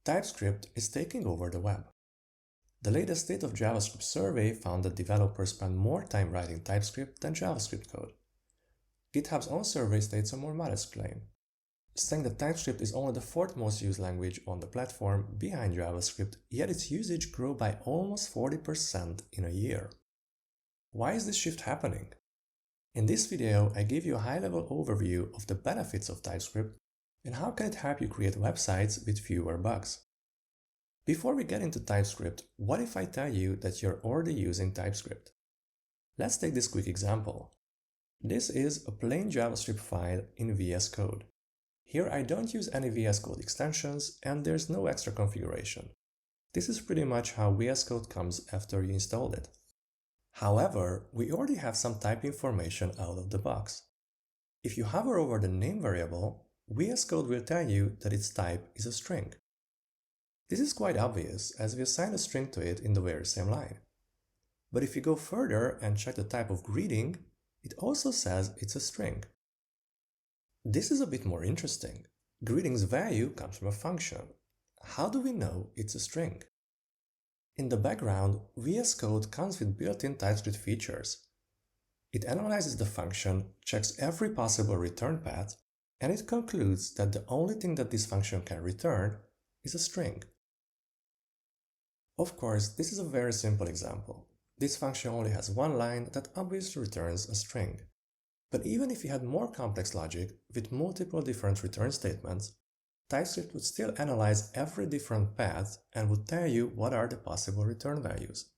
TypeScript is taking over the web. The latest State of JavaScript survey found that developers spend more time writing TypeScript than JavaScript code. GitHub's own survey states a more modest claim, saying that TypeScript is only the fourth most used language on the platform behind JavaScript, yet its usage grew by almost 40% in a year. Why is this shift happening? In this video, I give you a high-level overview of the benefits of TypeScript and how can it help you create websites with fewer bugs. Before we get into TypeScript, what if I tell you that you're already using TypeScript? Let's take this quick example. This is a plain JavaScript file in VS Code. Here I don't use any VS Code extensions and there's no extra configuration. This is pretty much how VS Code comes after you installed it. However, we already have some type information out of the box. If you hover over the name variable, VS Code will tell you that its type is a string. This is quite obvious as we assign a string to it in the very same line. But if you go further and check the type of greeting, it also says it's a string. This is a bit more interesting. Greeting's value comes from a function. How do we know it's a string? In the background, VS Code comes with built-in TypeScript features. It analyzes the function, checks every possible return path, and it concludes that the only thing that this function can return is a string. Of course, this is a very simple example. This function only has one line that obviously returns a string. But even if you had more complex logic with multiple different return statements, TypeScript would still analyze every different path and would tell you what are the possible return values.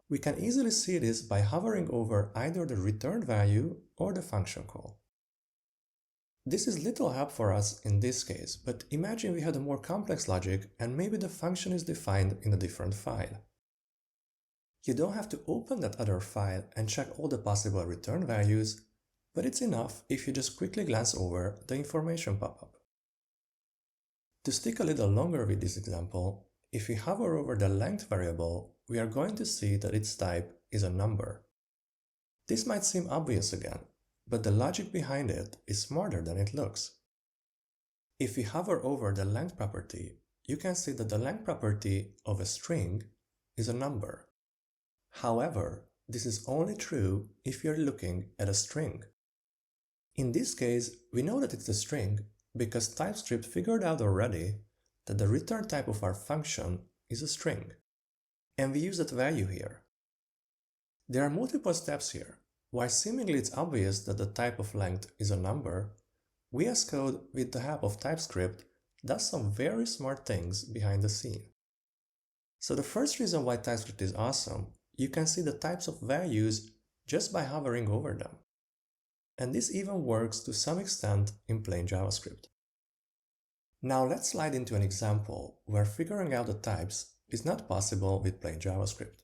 We can easily see this by hovering over either the return value or the function call. This is little help for us in this case, but imagine we had a more complex logic and maybe the function is defined in a different file. You don't have to open that other file and check all the possible return values, but it's enough if you just quickly glance over the information pop-up. To stick a little longer with this example, if we hover over the length variable, we are going to see that its type is a number. This might seem obvious again, but the logic behind it is smarter than it looks. If we hover over the length property, you can see that the length property of a string is a number. However, this is only true if you're looking at a string. In this case, we know that it's a string because TypeScript figured out already that the return type of our function is a string, and we use that value here. There are multiple steps here. While seemingly it's obvious that the type of length is a number, VS Code, with the help of TypeScript, does some very smart things behind the scene. So the first reason why TypeScript is awesome, you can see the types of values just by hovering over them. And this even works to some extent in plain JavaScript. Now let's slide into an example where figuring out the types is not possible with plain JavaScript.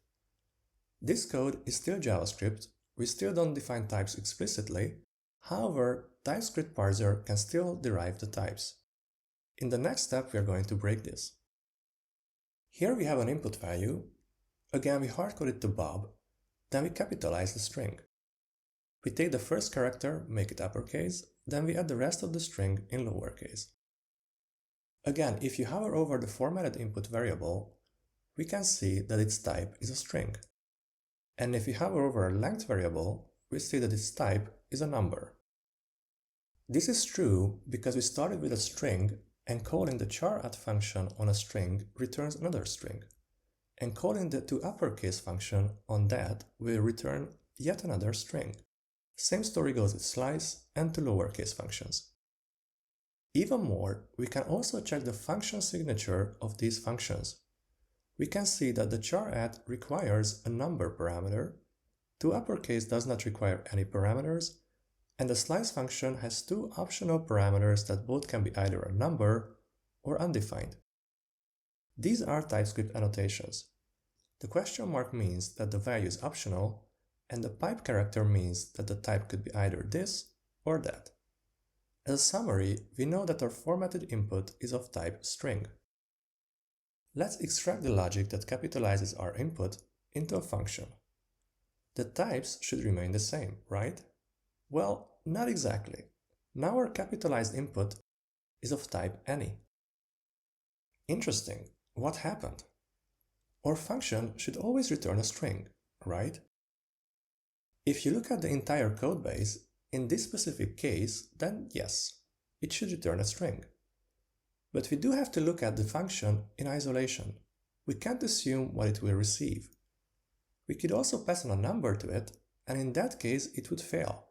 This code is still JavaScript. We still don't define types explicitly, however, TypeScript parser can still derive the types. In the next step, we are going to break this. Here we have an input value. Again, we hardcode it to Bob, then we capitalize the string. We take the first character, make it uppercase, then we add the rest of the string in lowercase. Again, if you hover over the formatted input variable, we can see that its type is a string. And if we hover over a length variable, we see that its type is a number. This is true because we started with a string and calling the char_add function on a string returns another string. And calling the toUppercase function on that will return yet another string. Same story goes with slice and to lowercase functions. Even more, we can also check the function signature of these functions. We can see that the char_add requires a number parameter, toUppercase does not require any parameters, and the slice function has two optional parameters that both can be either a number or undefined. These are TypeScript annotations. The question mark means that the value is optional, and the pipe character means that the type could be either this or that. As a summary, we know that our formatted input is of type string. Let's extract the logic that capitalizes our input into a function. The types should remain the same, right? Well, not exactly. Now our capitalized input is of type any. Interesting, what happened? Our function should always return a string, right? If you look at the entire codebase, in this specific case, then yes, it should return a string. But we do have to look at the function in isolation. We can't assume what it will receive. We could also pass on a number to it, and in that case it would fail.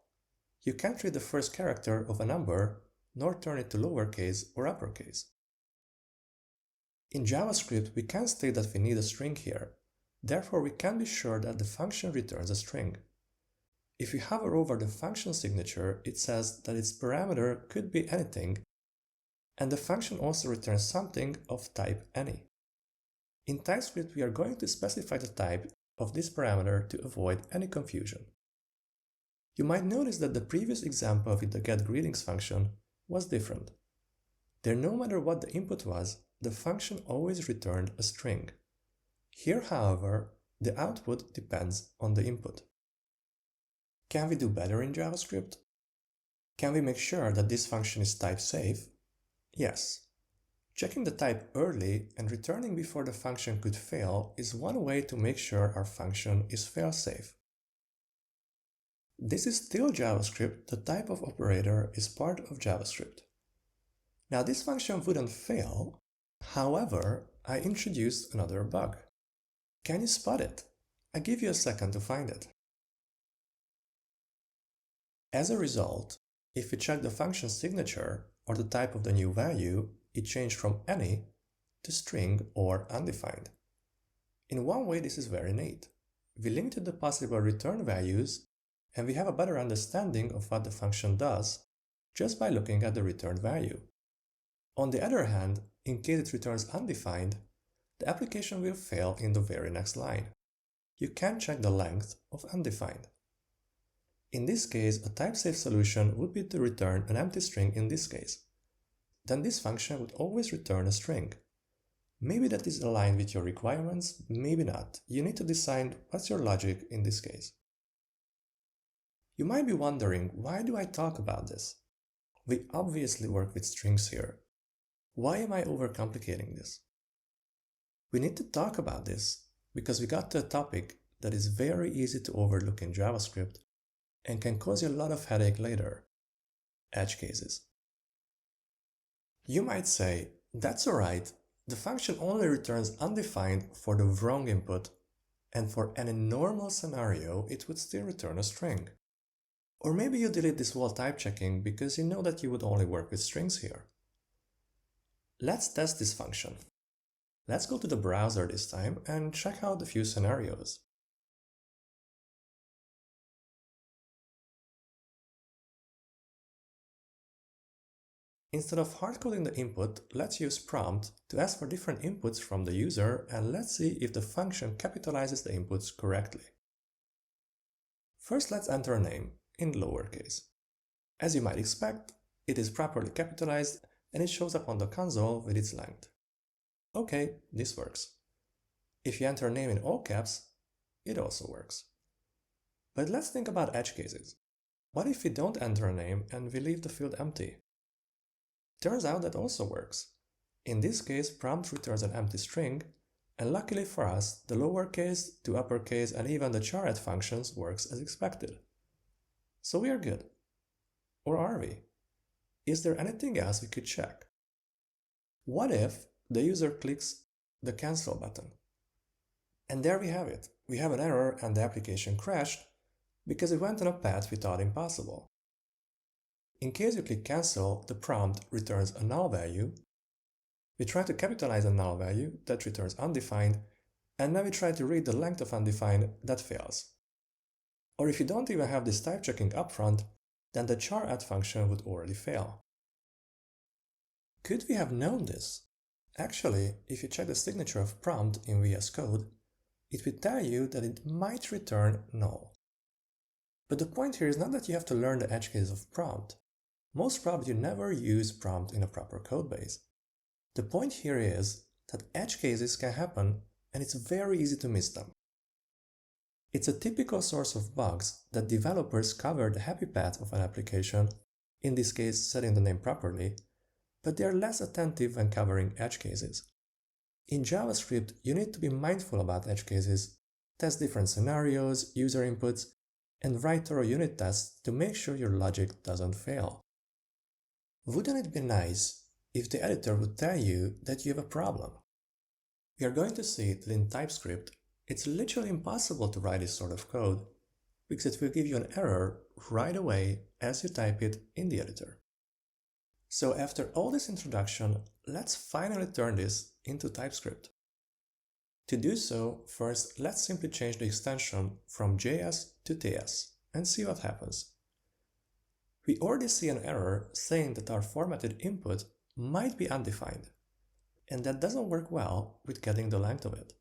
You can't read the first character of a number, nor turn it to lowercase or uppercase. In JavaScript, we can't state that we need a string here. Therefore, we can be sure that the function returns a string. If we hover over the function signature, it says that its parameter could be anything, and the function also returns something of type any. In TypeScript, we are going to specify the type of this parameter to avoid any confusion. You might notice that the previous example with the getGreetings function was different. There, no matter what the input was, the function always returned a string. Here, however, the output depends on the input. Can we do better in JavaScript? Can we make sure that this function is type safe? Yes. Checking the type early and returning before the function could fail is one way to make sure our function is fail-safe. This is still JavaScript. The type of operator is part of JavaScript. Now this function wouldn't fail. However, I introduced another bug. Can you spot it? I give you a second to find it. As a result, if we check the function signature or the type of the new value, it changed from any to string or undefined. In one way, this is very neat. We limited the possible return values, and we have a better understanding of what the function does just by looking at the returned value. On the other hand, in case it returns undefined, the application will fail in the very next line. You can't check the length of undefined. In this case, a type-safe solution would be to return an empty string in this case. Then this function would always return a string. Maybe that is aligned with your requirements, maybe not. You need to decide what's your logic in this case. You might be wondering, why do I talk about this? We obviously work with strings here. Why am I overcomplicating this? We need to talk about this because we got to a topic that is very easy to overlook in JavaScript and can cause you a lot of headache later: edge cases. You might say, that's alright, the function only returns undefined for the wrong input, and for any normal scenario it would still return a string. Or maybe you delete this whole type checking because you know that you would only work with strings here. Let's test this function. Let's go to the browser this time and check out a few scenarios. Instead of hard-coding the input, let's use prompt to ask for different inputs from the user, and let's see if the function capitalizes the inputs correctly. First, let's enter a name in lowercase. As you might expect, it is properly capitalized and it shows up on the console with its length. Okay, this works. If you enter a name in all caps, it also works. But let's think about edge cases. What if we don't enter a name and we leave the field empty? Turns out that also works. In this case, prompt returns an empty string, and luckily for us, the lowercase to uppercase and even the char-add functions works as expected. So we are good. Or are we? Is there anything else we could check? What if the user clicks the cancel button? And there we have it. We have an error and the application crashed because it went on a path we thought impossible. In case you click cancel, the prompt returns a null value. We try to capitalize a null value that returns undefined, and then we try to read the length of undefined that fails. Or if you don't even have this type checking upfront, then the char-add function would already fail. Could we have known this? Actually, if you check the signature of prompt in VS Code, it will tell you that it might return null. But the point here is not that you have to learn the edge cases of prompt. Most probably you never use prompt in a proper codebase. The point here is that edge cases can happen and it's very easy to miss them. It's a typical source of bugs that developers cover the happy path of an application, in this case setting the name properly, but they are less attentive when covering edge cases. In JavaScript, you need to be mindful about edge cases, test different scenarios, user inputs, and write thorough unit tests to make sure your logic doesn't fail. Wouldn't it be nice if the editor would tell you that you have a problem? We are going to see that in TypeScript, it's literally impossible to write this sort of code because it will give you an error right away as you type it in the editor. So after all this introduction, let's finally turn this into TypeScript. To do so, first let's simply change the extension from JS to TS and see what happens. We already see an error saying that our formatted input might be undefined, and that doesn't work well with getting the length of it.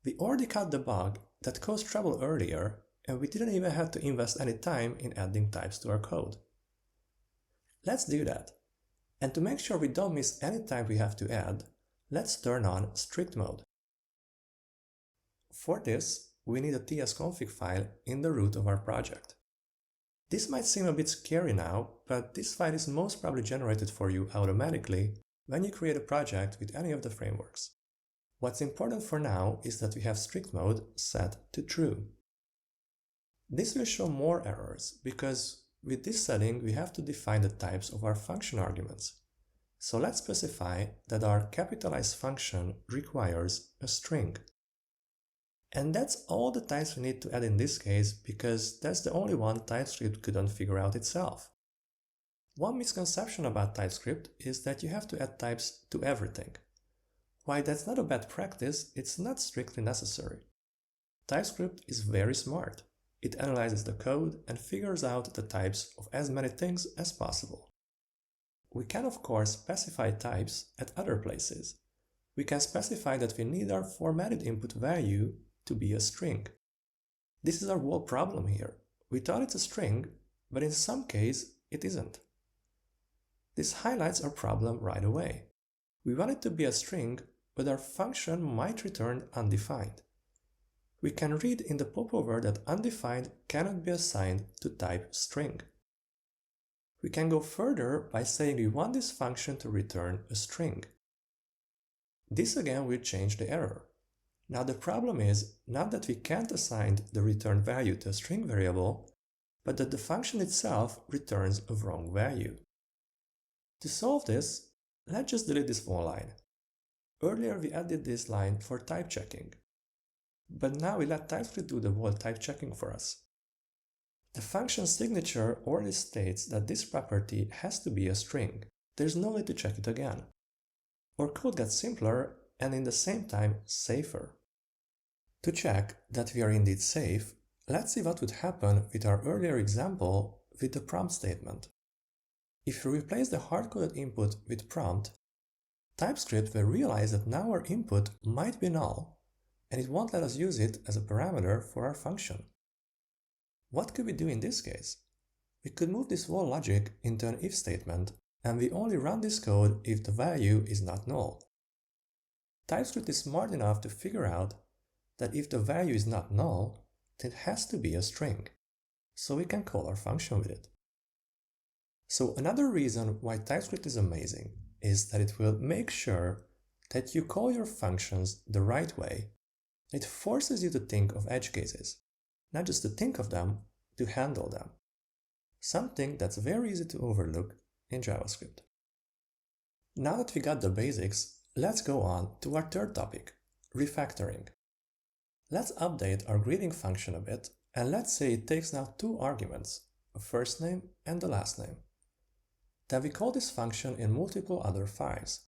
We already caught the bug that caused trouble earlier, and we didn't even have to invest any time in adding types to our code. Let's do that. And to make sure we don't miss any type we have to add, let's turn on strict mode. For this, we need a tsconfig file in the root of our project. This might seem a bit scary now, but this file is most probably generated for you automatically when you create a project with any of the frameworks. What's important for now is that we have strict mode set to true. This will show more errors because with this setting we have to define the types of our function arguments. So let's specify that our capitalized function requires a string. And that's all the types we need to add in this case because that's the only one TypeScript couldn't figure out itself. One misconception about TypeScript is that you have to add types to everything. While that's not a bad practice, it's not strictly necessary. TypeScript is very smart. It analyzes the code and figures out the types of as many things as possible. We can of course specify types at other places. We can specify that we need our formatted input value to be a string. This is our whole problem here. We thought it's a string, but in some case it isn't. This highlights our problem right away. We want it to be a string, but our function might return undefined. We can read in the popover that undefined cannot be assigned to type string. We can go further by saying we want this function to return a string. This again will change the error. Now the problem is not that we can't assign the return value to a string variable, but that the function itself returns a wrong value. To solve this, let's just delete this one line. Earlier we added this line for type checking, but now we let TypeScript do the whole type checking for us. The function signature already states that this property has to be a string. There's no need to check it again. Our code gets simpler and in the same time safer. To check that we are indeed safe, let's see what would happen with our earlier example with the prompt statement. If we replace the hard-coded input with prompt, TypeScript will realize that now our input might be null, and it won't let us use it as a parameter for our function. What could we do in this case? We could move this whole logic into an if statement, and we only run this code if the value is not null. TypeScript is smart enough to figure out that if the value is not null, then it has to be a string, so we can call our function with it. So another reason why TypeScript is amazing is that it will make sure that you call your functions the right way. It forces you to think of edge cases, not just to think of them, to handle them. Something that's very easy to overlook in JavaScript. Now that we got the basics, let's go on to our third topic, refactoring. Let's update our greeting function a bit, and let's say it takes now two arguments, a first name and a last name. Then we call this function in multiple other files.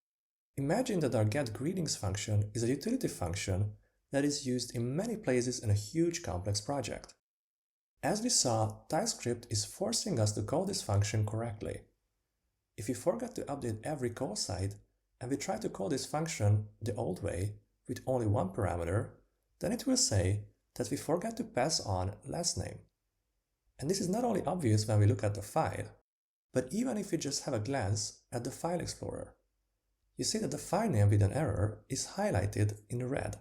Imagine that our getGreetings function is a utility function that is used in many places in a huge complex project. As we saw, TypeScript is forcing us to call this function correctly. If we forget to update every call site, and we try to call this function the old way, with only one parameter, then it will say that we forgot to pass on last name. And this is not only obvious when we look at the file, but even if we just have a glance at the file explorer. You see that the file name with an error is highlighted in red.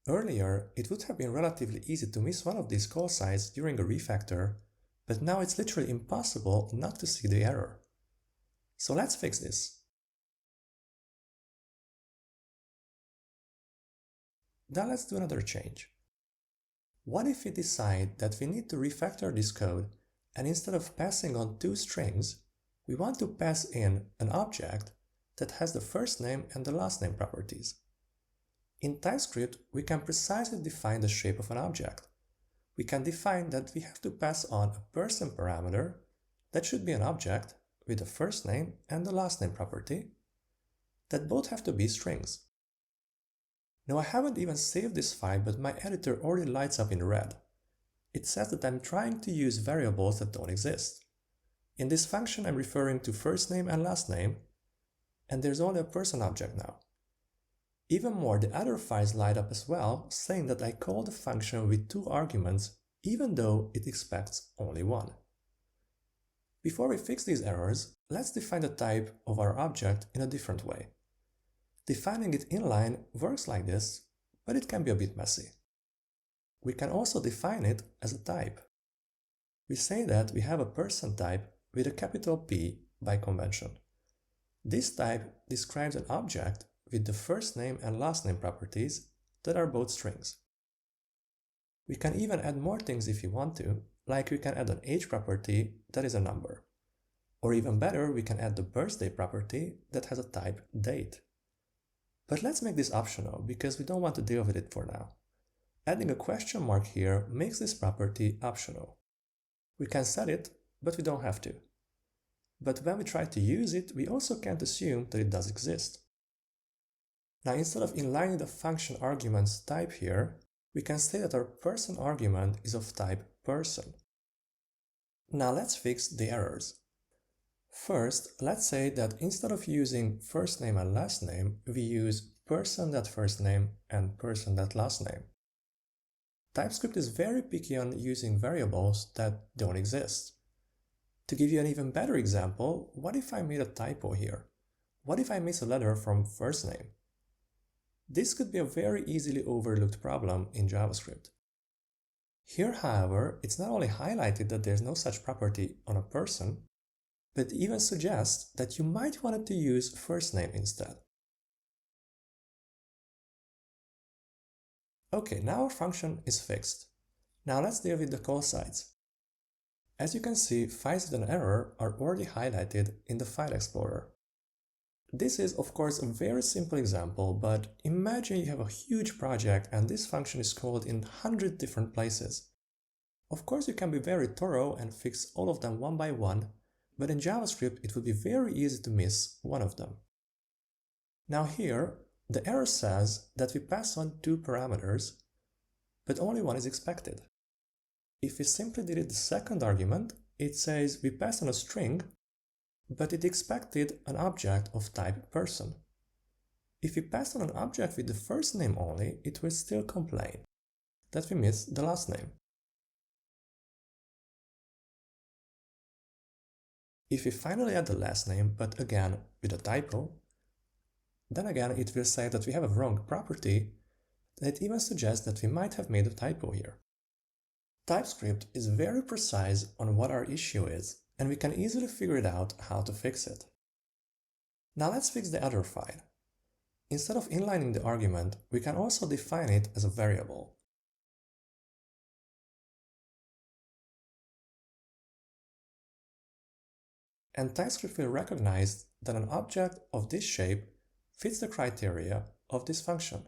Earlier, it would have been relatively easy to miss one of these call sites during a refactor, but now it's literally impossible not to see the error. So let's fix this. then let's do another change. What if we decide that we need to refactor this code, and instead of passing on two strings, we want to pass in an object that has the first name and the last name properties? In TypeScript, we can precisely define the shape of an object. We can define that we have to pass on a person parameter that should be an object with the first name and the last name property, that both have to be strings. Now I haven't even saved this file, but my editor already lights up in red. It says that I'm trying to use variables that don't exist. In this function I'm referring to first name and last name, and there's only a person object now. Even more, the other files light up as well, saying that I called the function with two arguments, even though it expects only one. Before we fix these errors, let's define the type of our object in a different way. Defining it inline works like this, but it can be a bit messy. We can also define it as a type. We say that we have a person type with a capital P by convention. This type describes an object with the first name and last name properties that are both strings. We can even add more things if we want to, like we can add an age property that is a number. Or even better, we can add the birthday property that has a type date. But let's make this optional because we don't want to deal with it for now. Adding a question mark here makes this property optional. We can set it, but we don't have to. But when we try to use it, we also can't assume that it does exist. Now, instead of inlining the function argument's type here, we can say that our person argument is of type person. Now let's fix the errors. First, let's say that instead of using first name and last name, we use person.firstname and person.lastname. TypeScript is very picky on using variables that don't exist. To give you an even better example, what if I made a typo here? What if I miss a letter from first name? This could be a very easily overlooked problem in JavaScript. Here, however, it's not only highlighted that there's no such property on a person, but even suggests that you might want to use first name instead. Okay, now our function is fixed. Now let's deal with the call sides. As you can see, files with an error are already highlighted in the File Explorer. This is, of course, a very simple example, but imagine you have a huge project and this function is called in 100 different places. Of course, you can be very thorough and fix all of them one by one, but in JavaScript it would be very easy to miss one of them. Now here, the error says that we pass on two parameters, but only one is expected. If we simply delete the second argument, it says we pass on a string, but it expected an object of type person. If we pass on an object with the first name only, it will still complain that we missed the last name. If we finally add the last name, but again with a typo, then again it will say that we have a wrong property, and it even suggests that we might have made a typo here. TypeScript is very precise on what our issue is, and we can easily figure it out how to fix it. Now let's fix the other file. Instead of inlining the argument, we can also define it as a variable. And TypeScript will recognize that an object of this shape fits the criteria of this function.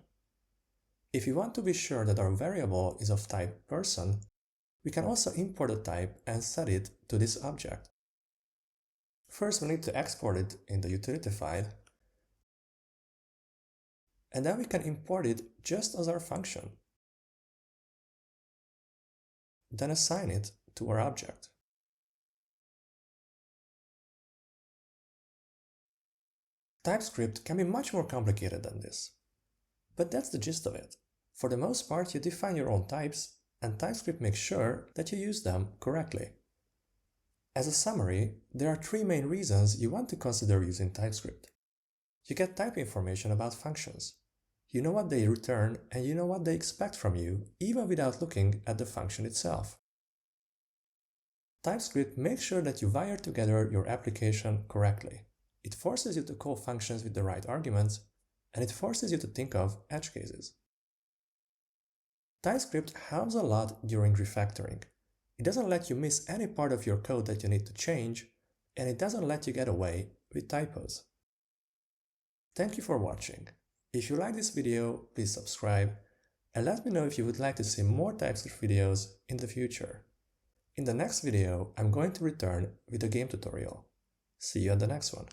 If we want to be sure that our variable is of type person, we can also import a type and set it to this object. First, we need to export it in the utility file, and then we can import it just as our function. Then assign it to our object. TypeScript can be much more complicated than this, but that's the gist of it. For the most part, you define your own types, and TypeScript makes sure that you use them correctly. As a summary, there are three main reasons you want to consider using TypeScript. You get type information about functions. You know what they return and you know what they expect from you, even without looking at the function itself. TypeScript makes sure that you wire together your application correctly. It forces you to call functions with the right arguments, and it forces you to think of edge cases. TypeScript helps a lot during refactoring. It doesn't let you miss any part of your code that you need to change, and it doesn't let you get away with typos. Thank you for watching. If you like this video, please subscribe, and let me know if you would like to see more TypeScript videos in the future. In the next video, I'm going to return with a game tutorial. See you at the next one.